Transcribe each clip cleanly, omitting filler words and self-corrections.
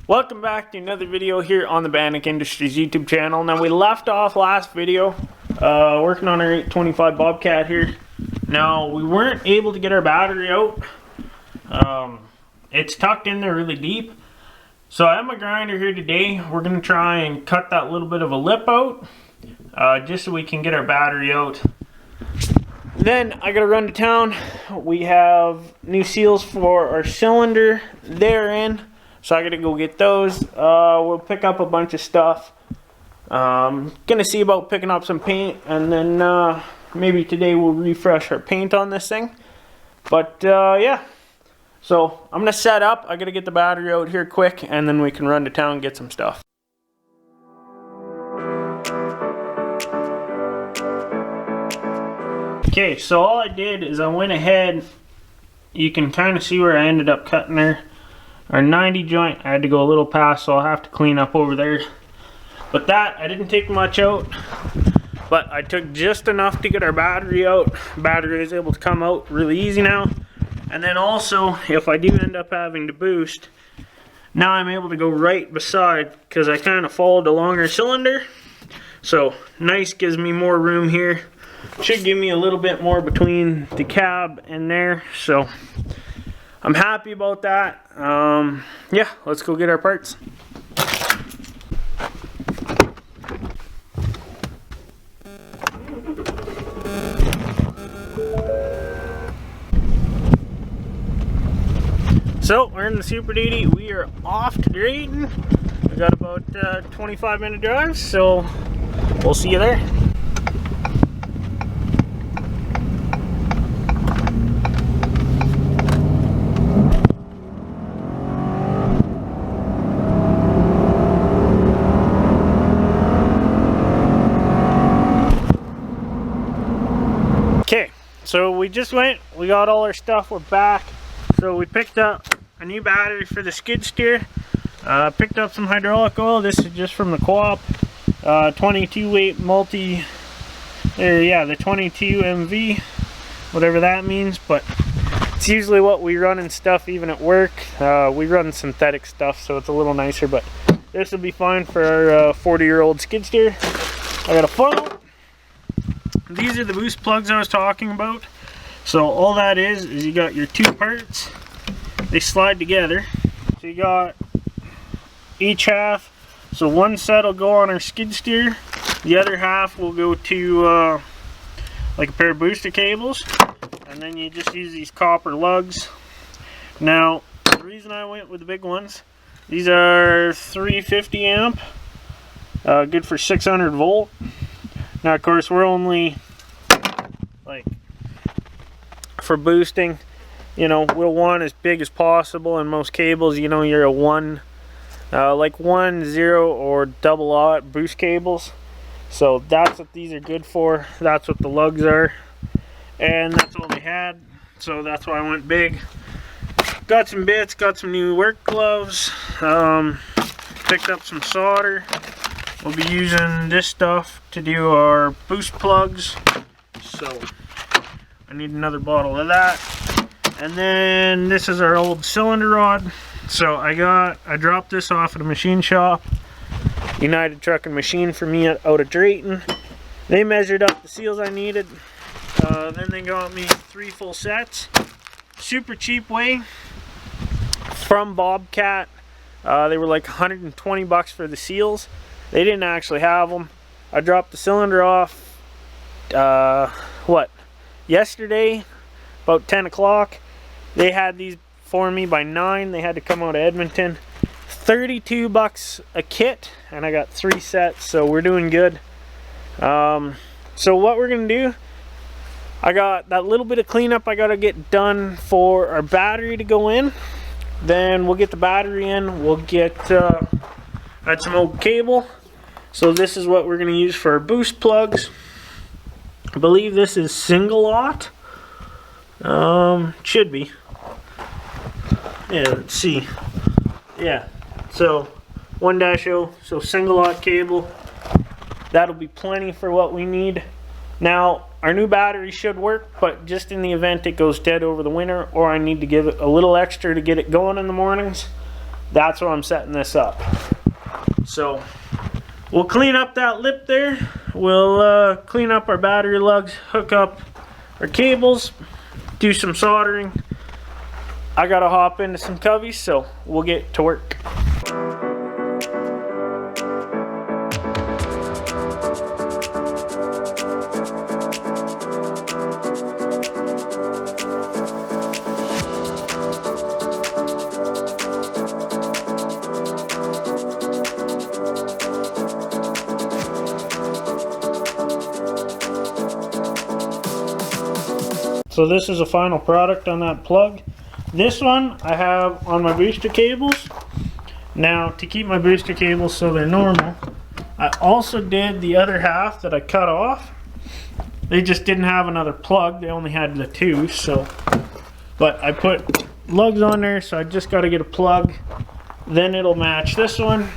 Welcome back to another video here on the Bannock Industries YouTube channel. Now we left off last video working on our 825 Bobcat here. Now we weren't able to get our battery out. It's tucked in there really deep. So I have my grinder here today. We're going to try and cut that little bit of a lip out just so we can get our battery out. Then I gotta run to town. We have new seals for our cylinder therein. So I gotta go get those. We'll pick up a bunch of stuff. Gonna see about picking up some paint, and then maybe today we'll refresh our paint on this thing. But yeah, so I'm gonna set up. I gotta get the battery out here quick, and then we can run to town and get some stuff. Okay, so all I did is I went ahead. You can kind of see where I ended up cutting there. Our 90 joint, I had to go a little past, so I'll have to clean up over there. But that, I didn't take much out, but I took just enough to get our battery out. Battery is able to come out really easy now. And then also, if I do end up having to boost, now I'm able to go right beside, because I kind of followed a longer cylinder. So, nice, gives me more room here. Should give me a little bit more between the cab and there, so I'm happy about that. Yeah, let's go get our parts. So we're in the Super Duty. We are off to Drayton. We got about 25-minute drive, so we'll see you there. Okay, so we just went, we got all our stuff, we're back. So we picked up a new battery for the Skidsteer. Picked up some hydraulic oil. This is just from the co-op. 22 weight multi, the 22 MV, whatever that means, but it's usually what we run and stuff even at work. We run synthetic stuff, so it's a little nicer, but this will be fine for our 40-year-old Skidsteer. I got a funnel. These are the boost plugs I was talking about. So all that is you got your two parts. They slide together. So you got each half. So one set will go on our skid steer. The other half will go to like a pair of booster cables. And then you just use these copper lugs. Now, the reason I went with the big ones, these are 350 amp. Good for 600 volt. Now, of course, we're only, like, for boosting, you know, we'll want as big as possible. And most cables, you know, you're a like 1/0 or double aught boost cables. So that's what these are good for. That's what the lugs are. And that's all they had. So that's why I went big. Got some bits, got some new work gloves. Picked up some solder. We'll be using this stuff to do our boost plugs. So I need another bottle of that. And then this is our old cylinder rod. So I dropped this off at a machine shop. United Truck and Machine for me out of Drayton. They measured up the seals I needed. Then they got me 3 full sets. Super cheap way from Bobcat. They were like 120 bucks for the seals. They didn't actually have them. I dropped the cylinder off, yesterday, about 10 o'clock. They had these for me by 9. They had to come out of Edmonton. 32 bucks a kit, and I got 3 sets, so we're doing good. So what we're going to do, I got that little bit of cleanup I got to get done for our battery to go in. Then we'll get the battery in. We'll get add some old cable. So this is what we're going to use for our boost plugs. I believe this is single aught. Should be. Yeah, let's see. Yeah, so 1-0, so single aught cable. That'll be plenty for what we need. Now, our new battery should work, but just in the event it goes dead over the winter, or I need to give it a little extra to get it going in the mornings, That's where I'm setting this up. So we'll clean up that lip there. We'll clean up our battery lugs, hook up our cables, do some soldering. I gotta hop into some coveys, so we'll get to work. So this is a final product on that plug. This one I have on my booster cables. Now, to keep my booster cables so they're normal, I also did the other half that I cut off. They just didn't have another plug. They only had the two, so. But I put lugs on there, so I just got to get a plug. Then it'll match this one.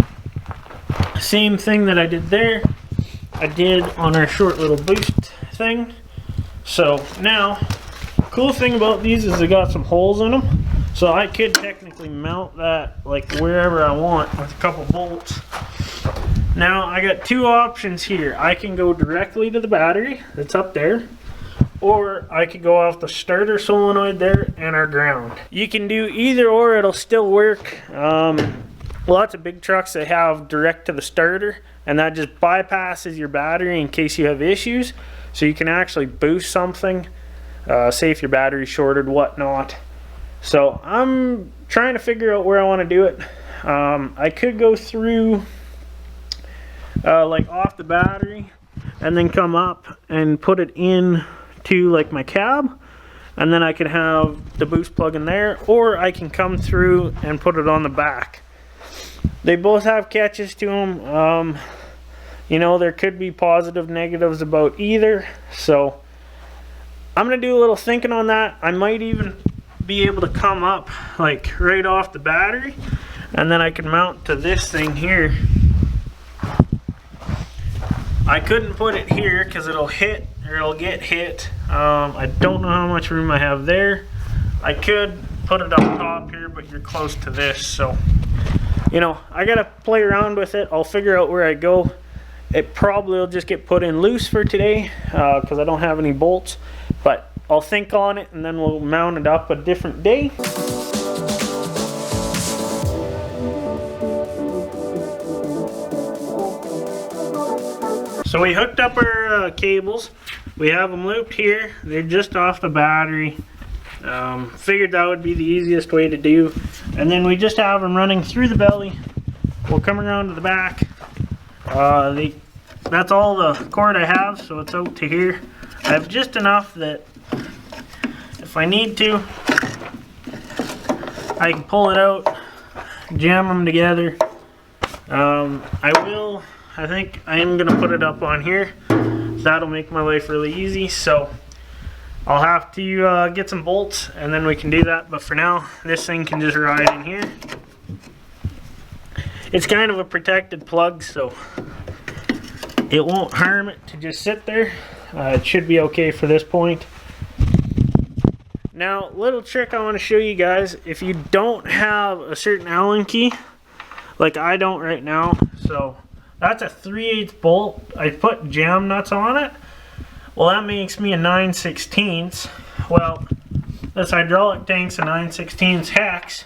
Same thing that I did there, I did on our short little boost thing. So now, cool thing about these is they got some holes in them, so I could technically mount that like wherever I want with a couple bolts. Now I got two options here. I can go directly to the battery that's up there, or I could go off the starter solenoid there and our ground. You can do either or, it'll still work. Lots of big trucks that have direct to the starter, and that just bypasses your battery in case you have issues, so you can actually boost something. Say if your battery's shorted, whatnot. So I'm trying to figure out where I want to do it. I could go through like off the battery and then come up and put it in to like my cab, and then I could have the boost plug in there, or I can come through and put it on the back. They both have catches to them. You know, there could be positive, negatives about either, so I'm gonna do a little thinking on that. I might even be able to come up like right off the battery, and then I can mount to this thing here. I couldn't put it here because it'll hit, or it'll get hit. I don't know how much room I have there. I could put it up top here, but you're close to this, so you know, I gotta play around with it. I'll figure out where I go. It probably will just get put in loose for today because I don't have any bolts, but I'll think on it and then we'll mount it up a different day. So we hooked up our cables. We have them looped here. They're just off the battery. Figured that would be the easiest way to do. And then we just have them running through the belly. We'll come around to the back. That's all the cord I have, so it's out to here. I have just enough that if I need to, I can pull it out, jam them together. I think I am gonna put it up on here. That'll make my life really easy, so I'll have to get some bolts and then we can do that, but for now this thing can just ride in here. It's kind of a protected plug, so it won't harm it to just sit there. It should be okay for this point. Now, little trick I want to show you guys, if you don't have a certain Allen key, like I don't right now, so that's a 3/8 bolt. I put jam nuts on it. Well, that makes me a 9/16. Well, this hydraulic tank's a 9/16 hex.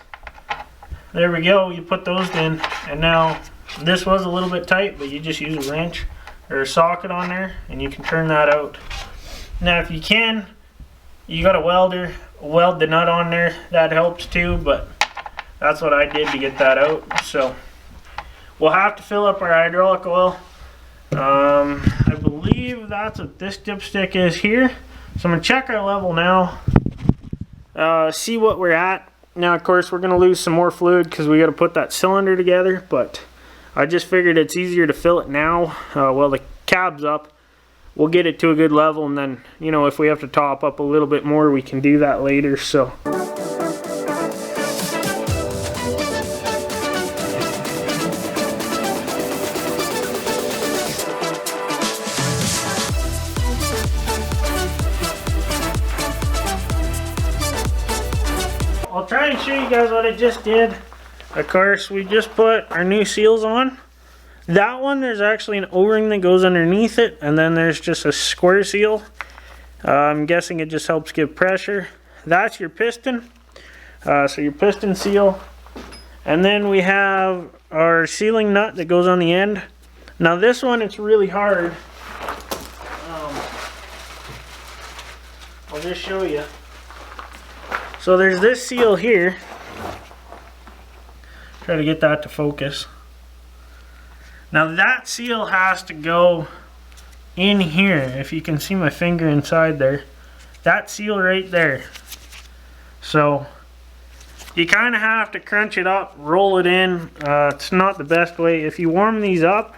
There we go, you put those in, and now this was a little bit tight, but you just use a wrench or a socket on there and you can turn that out. Now if you can, you got a welder, weld the nut on there, that helps too, but that's what I did to get that out. So we'll have to fill up our hydraulic oil. I believe that's what this dipstick is here. So I'm gonna check our level now, see what we're at. Now of course we're gonna lose some more fluid because we got to put that cylinder together, but I just figured it's easier to fill it now while the cab's up. We'll get it to a good level, and then, you know, if we have to top up a little bit more, we can do that later. So I'll try and show you guys what I just did. Of course, we just put our new seals on. That one, there's actually an O-ring that goes underneath it, and then there's just a square seal. I'm guessing it just helps give pressure. That's your piston. So your piston seal. And then we have our sealing nut that goes on the end. Now this one, it's really hard. I'll just show you. So there's this seal here. Try to get that to focus. Now that seal has to go in here. If you can see my finger inside there. That seal right there. So you kind of have to crunch it up, roll it in. It's not the best way. If you warm these up,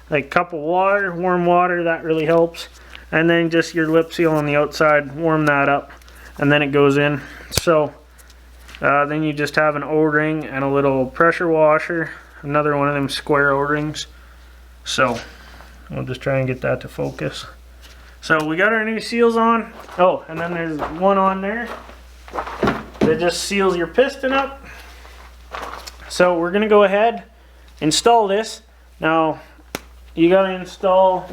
like a cup of water, warm water, that really helps. And then just your lip seal on the outside, warm that up, and then it goes in. So then you just have an O-ring and a little pressure washer, another one of them square O-rings. So we'll just try and get that to focus. So we got our new seals on. Oh, and then there's one on there that just seals your piston up. So we're gonna go ahead, install this. Now you gotta install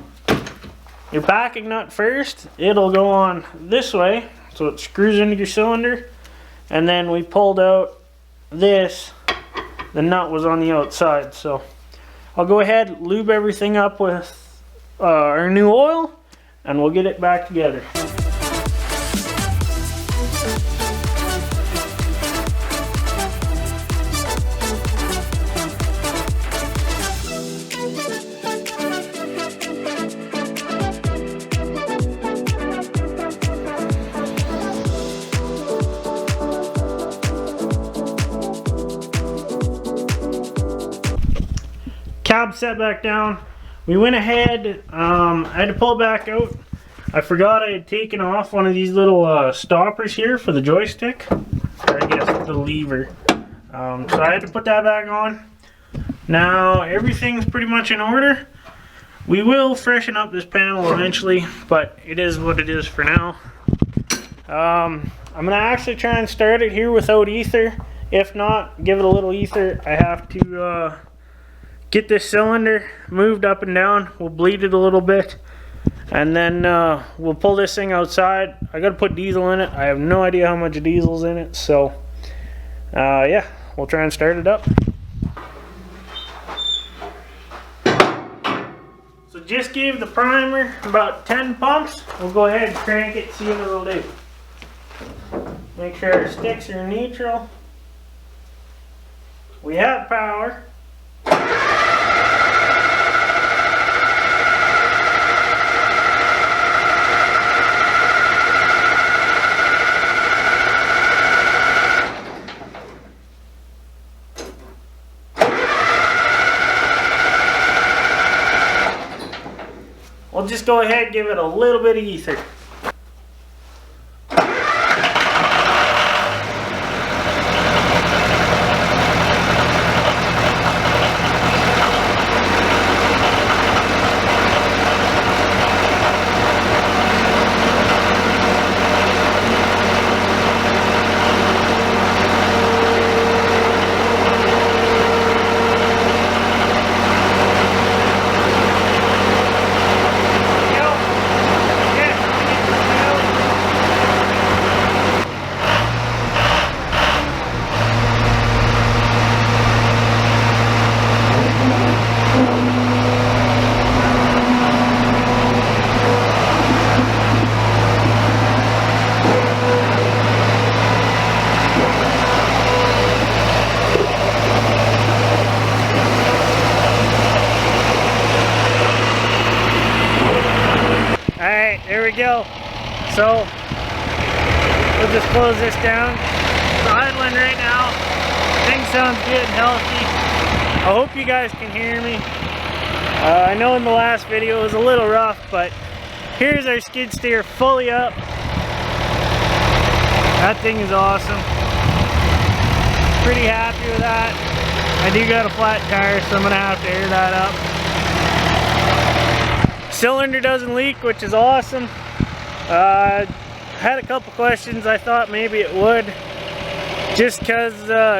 your backing nut first. It'll go on this way, so it screws into your cylinder. And then we pulled out this, the nut was on the outside. So I'll go ahead, lube everything up with our new oil, and we'll get it back together. Cab set back down. We went ahead, I had to pull it back out. I forgot I had taken off one of these little stoppers here for the joystick, or I guess the lever. So I had to put that back on. Now everything's pretty much in order. We will freshen up this panel eventually, but it is what it is for now. I'm gonna actually try and start it here without ether. If not, give it a little ether. I have to get this cylinder moved up and down. We'll bleed it a little bit, and then we'll pull this thing outside. I gotta put diesel in it. I have no idea how much diesel's in it, so yeah, we'll try and start it up. So just gave the primer about 10 pumps. We'll go ahead and crank it, see what it'll do. Make sure our sticks are neutral. We have power. We'll just go ahead and give it a little bit of ether. Alright, there we go. So, we'll just close this down. It's idling right now. Thing sounds good and healthy. I hope you guys can hear me. I know in the last video it was a little rough, but here's our skid steer fully up. That thing is awesome. Pretty happy with that. I do got a flat tire, so I'm going to have to air that up. Cylinder doesn't leak, which is awesome. Had a couple questions. I thought maybe it would. just because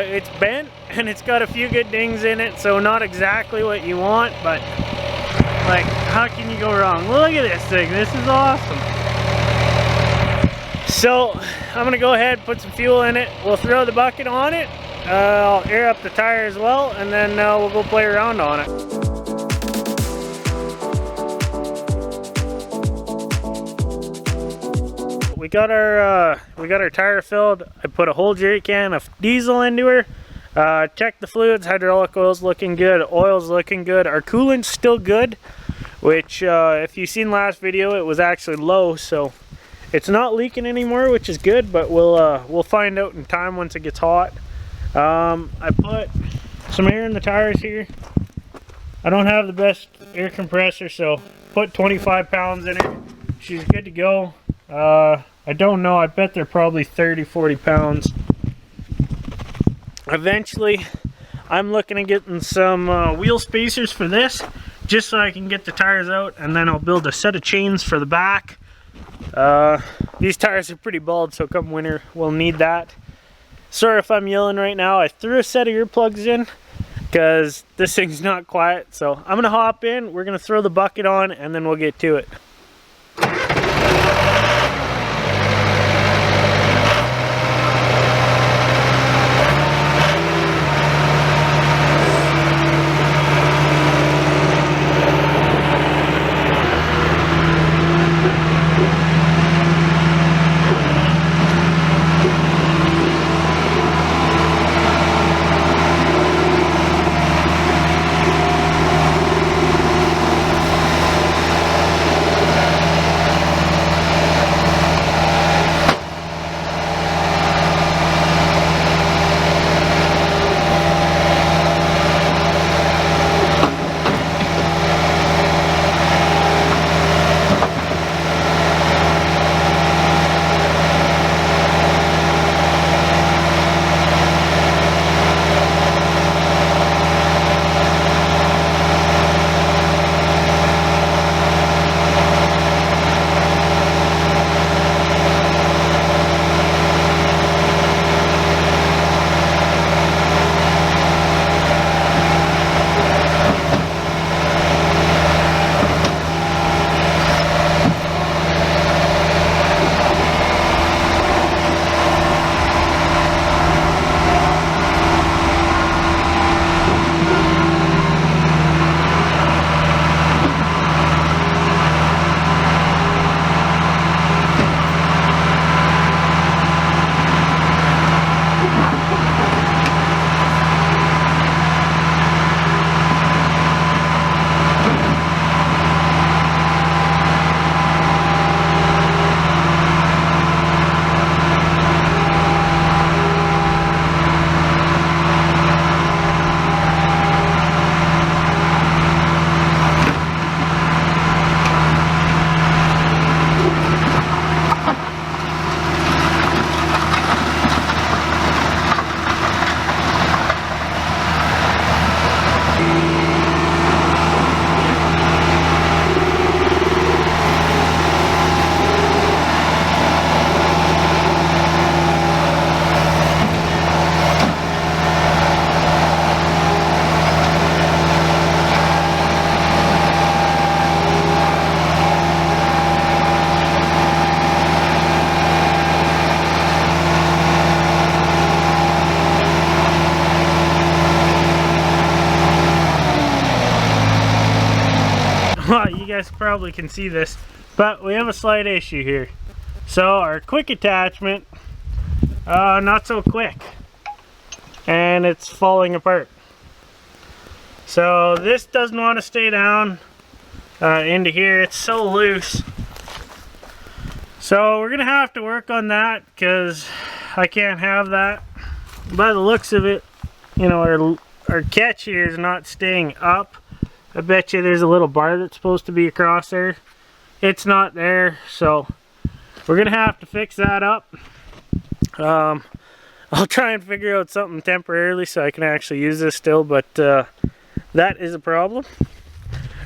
it's bent and it's got a few good dings in it, so not exactly what you want, but like, how can you go wrong? Look at this thing, this is awesome. So I'm gonna go ahead and put some fuel in it. We'll throw the bucket on it, I'll air up the tire as well, and then we'll go play around on it. We got our tire filled. I put a whole jerry can of diesel into her. Checked the fluids, hydraulic oil's looking good, oil's looking good. Our coolant's still good, which if you've seen last video, it was actually low, so it's not leaking anymore, which is good, but we'll find out in time once it gets hot. I put some air in the tires here. I don't have the best air compressor, so put 25 pounds in it. She's good to go. I don't know, I bet they're probably 30-40 pounds. Eventually, I'm looking at getting some wheel spacers for this, just so I can get the tires out, and then I'll build a set of chains for the back. These tires are pretty bald, so come winter, we'll need that. Sorry if I'm yelling right now. I threw a set of earplugs in, because this thing's not quiet. So I'm going to hop in, we're going to throw the bucket on, and then we'll get to it. Well, you guys probably can see this, but we have a slight issue here. So our quick attachment, not so quick, and it's falling apart. So this doesn't want to stay down into here. It's so loose. So we're gonna have to work on that, because I can't have that. By the looks of it, you know, our catch here is not staying up. I bet you there's a little bar that's supposed to be across there. It's not there, so we're gonna have to fix that up. I'll try and figure out something temporarily so I can actually use this still, but that is a problem.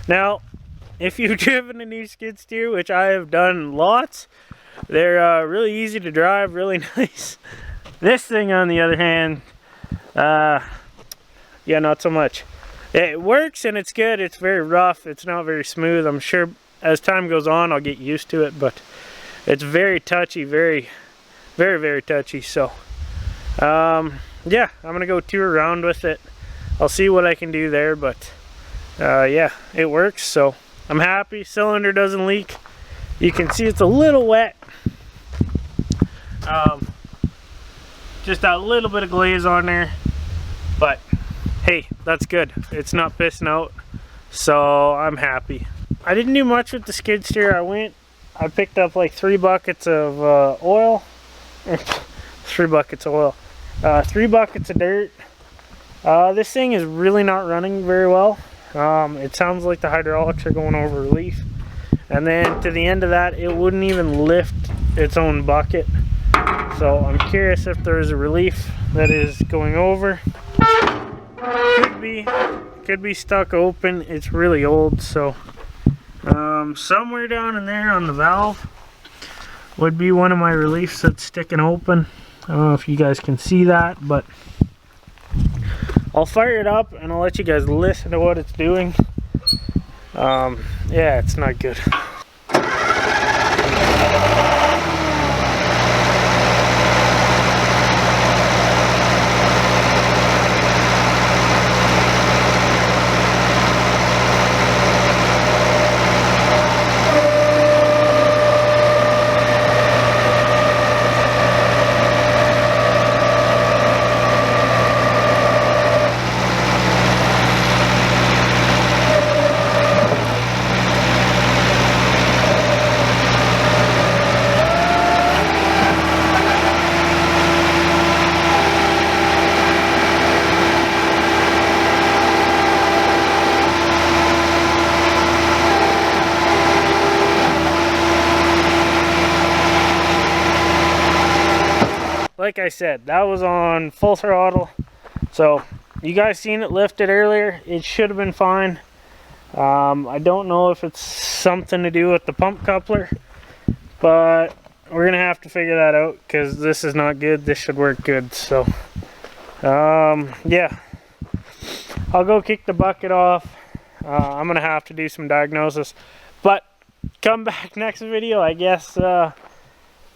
Now, if you've driven a new skid steer, which I have done lots, they're really easy to drive, really nice. This thing, on the other hand, yeah, not so much. It works and it's good. It's very rough. It's not very smooth. I'm sure as time goes on, I'll get used to it, but it's very touchy, very touchy. So, yeah, I'm gonna go tour around with it. I'll see what I can do there, but yeah, it works. So I'm happy. Cylinder doesn't leak. You can see it's a little wet. Just that little bit of glaze on there, but hey, that's good. It's not pissing out, so I'm happy. I didn't do much with the skid steer. I picked up like 3 buckets of oil, 3 buckets of oil, 3 buckets of dirt. This thing is really not running very well. It sounds like the hydraulics are going over relief, and then to the end of that, it wouldn't even lift its own bucket. So I'm curious if there's a relief that is going over. Could be stuck open. It's really old, so somewhere down in there on the valve would be one of my reliefs that's sticking open. I don't know if you guys can see that, but I'll fire it up and I'll let you guys listen to what it's doing. Yeah, it's not good. Like I said, that was on full throttle, so you guys seen it lifted earlier. It should have been fine. I don't know if it's something to do with the pump coupler, but we're gonna have to figure that out because this is not good. This should work good. So yeah, I'll go kick the bucket off. I'm gonna have to do some diagnosis, but come back next video. I guess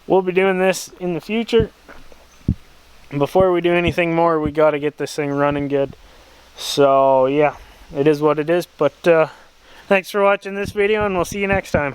we'll be doing this in the future. Before we do anything more, we got to get this thing running good. So yeah, it is what it is. But thanks for watching this video, and we'll see you next time.